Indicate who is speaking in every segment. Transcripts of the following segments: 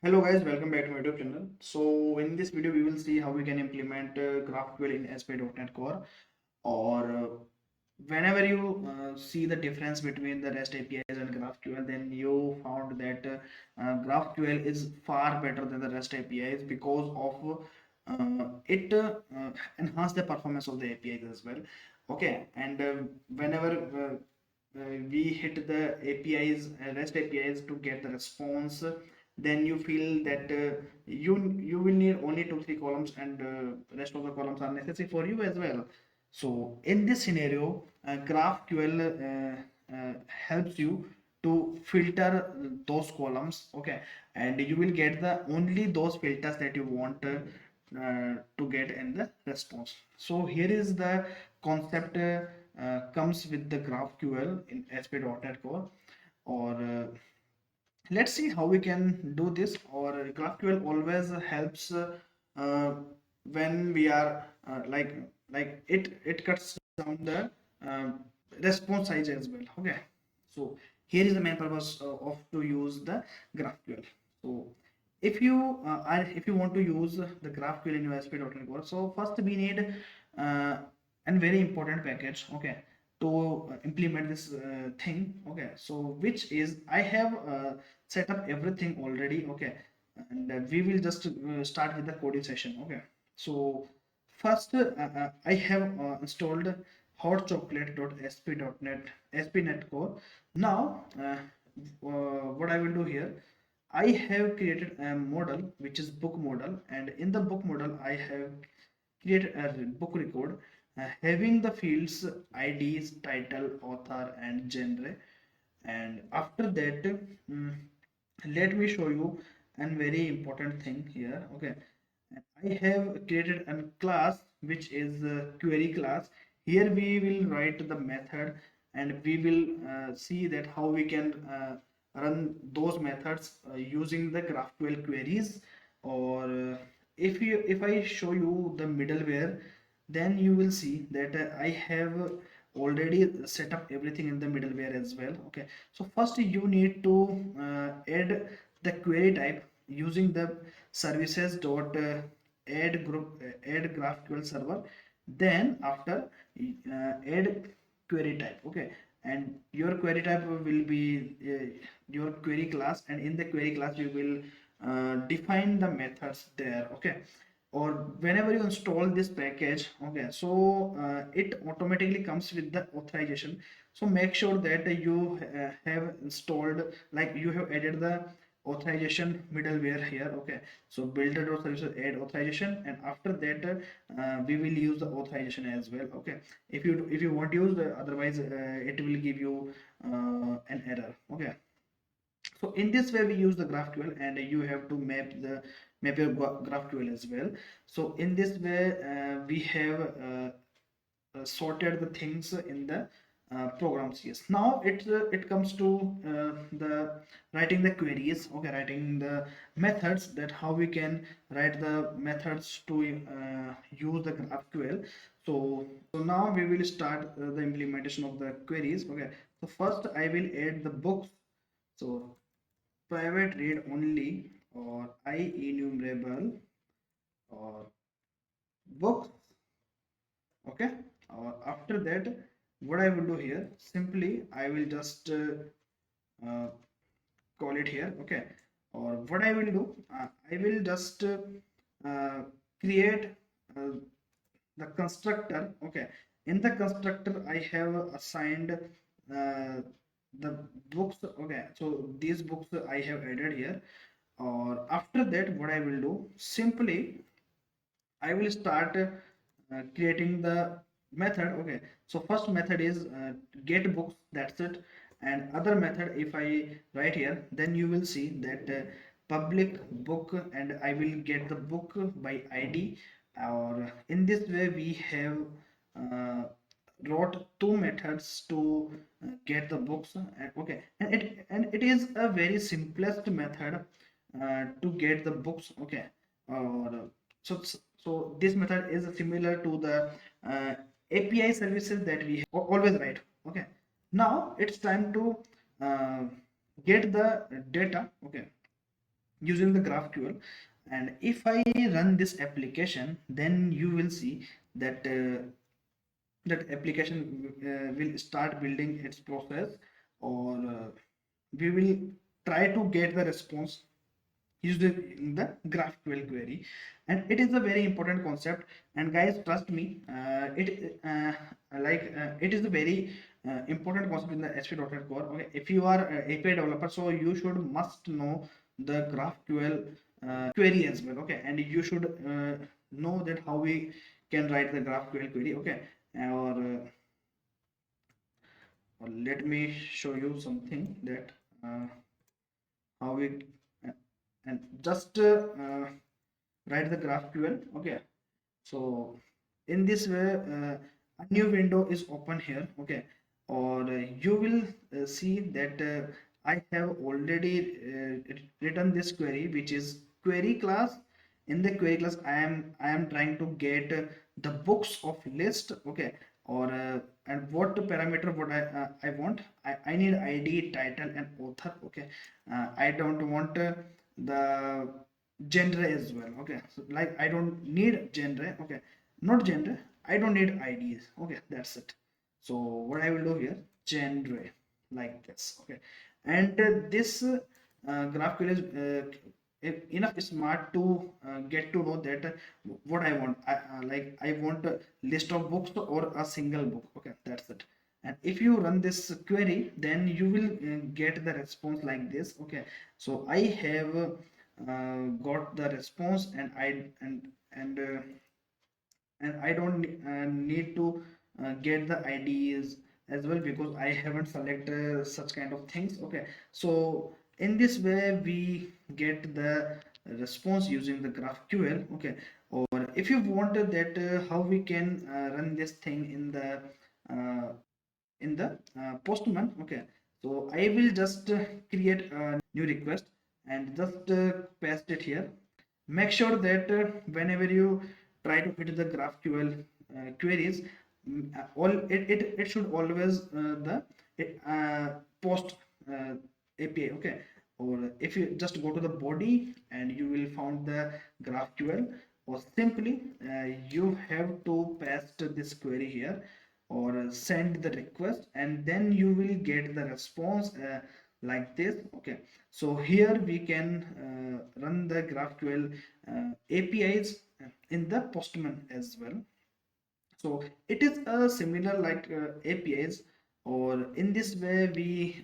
Speaker 1: Hello guys, welcome back to my YouTube channel. So in this video we will see how we can implement GraphQL in ASP.NET Core, or whenever you see the difference between the REST APIs and GraphQL, then you found that GraphQL is far better than the REST APIs because of it enhance the performance of the APIs as well. Okay, and whenever we hit the APIs, REST APIs to get the response, then you feel that you will need only 2 3 columns, and rest of the columns are necessary for you as well. So in this scenario, GraphQL helps you to filter those columns, okay, and you will get the only those filters that you want to get in the response. So here is the concept comes with the GraphQL in ASP.NET Core, or let's see how we can do this. Or GraphQL always helps uh, when we are it cuts down the response size as well. Okay, so here is the main purpose of to use the GraphQL. So if you want to use the GraphQL in your ASP.NET Core, so first we need uh, a very important package, okay, to implement this thing. Okay, so which is I have set up everything already. Okay, and we will just start with the coding session. Okay, so first I have installed hotchocolate.sp.net ASP.NET Core. Now what I will do here, I have created a model which is book model, and in the book model I have created a book record having the fields IDs, title, author, and genre. And after that, let me show you a very important thing here. Okay, I have created a class which is a query class. Here we will write the method, and we will see that how we can run those methods using the GraphQL queries. Or if I show you the middleware, then you will see that I have already set up everything in the middleware as well. Okay, so first you need to add the query type using the services dot add GraphQL server. Then after add query type. Okay, and your query type will be your query class, and in the query class you will define the methods there. Okay, or whenever you install this package, okay, so it automatically comes with the authorization. So make sure that you have installed, like you have added the authorization middleware here. Okay, so builder.services add authorization, and after that we will use the authorization as well. Okay, if you want to use otherwise it will give you an error. Okay, so in this way we use the GraphQL, and you have to map your GraphQL as well. So in this way we have sorted the things in the programs. Yes, now it comes to the writing the queries. Okay, writing the methods, that how we can write the methods to use the GraphQL. So now we will start the implementation of the queries. Okay, so first I will add the books. So private read only, or I enumerable, or books. Okay, or after that what I will do here, simply I will just uh, call it here. Okay, or what I will do, I will just uh, create uh, the constructor. Okay, in the constructor I have assigned the books. Okay, so these books I have added here. Or after that what I will do, simply I will start creating the method. Okay, so first method is get books, that's it. And other method, if I write here, then you will see that public book, and I will get the book by ID. Or in this way we have uh, wrote two methods to get the books. And okay, and it is a very simplest method to get the books. Okay, or so this method is similar to the uh, API services that we always write. Okay, now it's time to uh, get the data. Okay, using the GraphQL. And if I run this application, then you will see that that application will start building its process, or we will try to get the response using the GraphQL query. And it is a very important concept, and guys, trust me, it is a very important concept in the ASP.NET Core. Okay, if you are a API developer, so you should must know the GraphQL query as well. Okay, and you should know that how we can write the GraphQL query. Okay, or let me show you something that how we uh, and just write the GraphQL. Okay, so in this way, a new window is open here. Okay, or you will see that I have already written this query, which is query class. In the query class, I am trying to get the books of list. Okay, or and what parameter what I want. I need ID, title, and author. Okay, I don't want the genre as well. Okay, so like I don't need genre. Okay, not genre, I don't need IDs. Okay, that's it. So what I will do here, genre, like this. Okay, and this GraphQL is enough smart to get to know that what I want. Like I want a list of books or a single book. Okay, that's it. And if you run this query, then you will get the response like this. Okay, so I have got the response, and I don't need to get the IDs as well, because I haven't selected such kind of things. Okay, so in this way we get the response using the GraphQL. Okay, or if you wanted that how we can run this thing uh, in the Postman. Okay, so I will just create a new request and just paste it here. Make sure that whenever you try to hit the GraphQL queries, it should always the post API. Okay, or if you just go to the body and you will find the GraphQL, or simply you have to paste this query here, or send the request, and then you will get the response like this. Okay, so here we can run the GraphQL APIs in the Postman as well. So it is a similar like APIs, or in this way we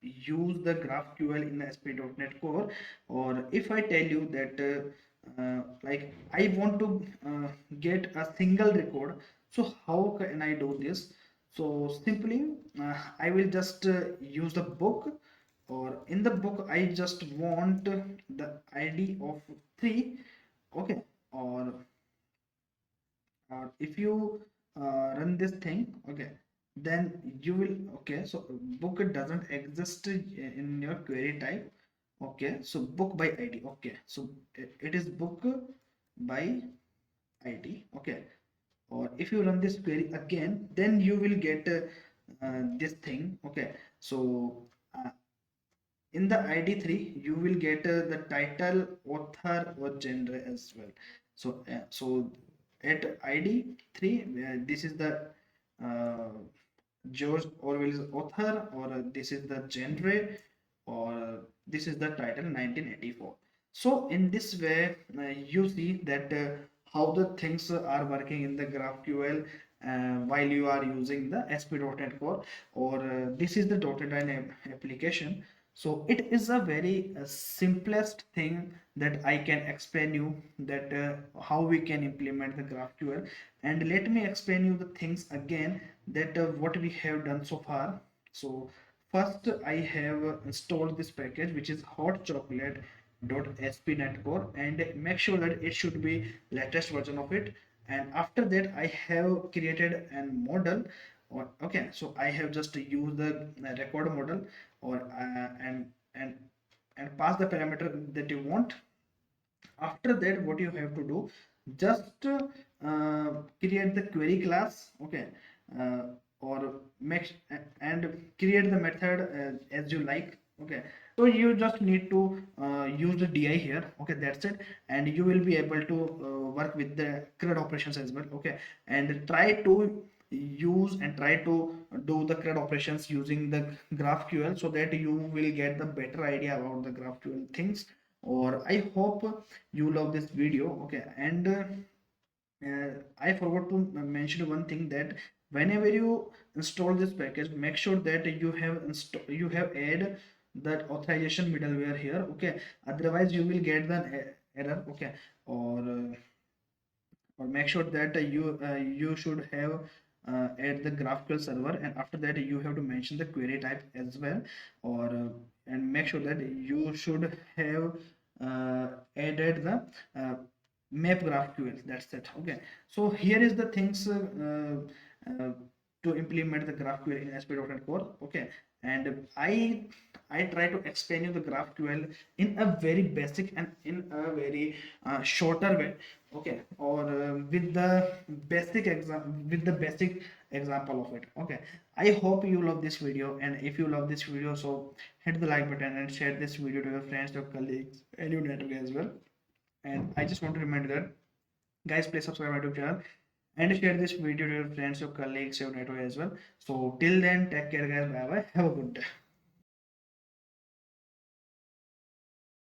Speaker 1: use the GraphQL in the ASP.NET Core. Or if I tell you that like I want to get a single record, so how can I do this? So simply I will just use the book, or in the book I just want the ID of 3. Okay, or if you run this thing, okay, then you will, okay, so book doesn't exist in your query type. Okay, so book by ID. Okay, so it is book by ID. Okay, or if you run this query again, then you will get this thing. Okay, so in the ID3 you will get the title, author, or genre as well. So at ID3 this is the uh, George Orwell's author, or this is the genre, or this is the title, 1984. So in this way you see that how the things are working in the GraphQL while you are using the ASP.NET Core, or this is the .NET application. So it is a very simplest thing that I can explain you, that how we can implement the GraphQL. And let me explain you the things again, that what we have done so far. So first I have installed this package, which is hot chocolate .spnetcore, and make sure that it should be latest version of it. And after that I have created a model, or okay, so I have just used the record model, or and pass the parameter that you want. After that what you have to do, just create the query class. Okay, or make and create the method as you like. Okay, So you just need to use the di here, okay, that's it, and you will be able to work with the CRUD operations as well, okay, and try to use and try to do the CRUD operations using the GraphQL, so that you will get the better idea about the GraphQL things. Or I hope you love this video, okay. And I forgot to mention one thing, that whenever you install this package, make sure that you have add that authorization middleware here, okay. Otherwise, you will get the error, okay. Or make sure that you should have add the GraphQL server, and after that you have to mention the query type as well. Or and make sure that you should have added the map GraphQL, that's it, okay. So here is the things to implement the GraphQL in ASP.NET Core, okay. And I try to explain you the GraphQL in a very basic and in a very shorter way, okay. Or with the basic example of it, okay. I hope you love this video, and if you love this video, so hit the like button and share this video to your friends, your colleagues, and your network as well. And I just want to remind you that, guys, please subscribe my YouTube channel and share this video to your friends, your colleagues, your network as well. So till then, take care, guys. Bye bye. Have a good day.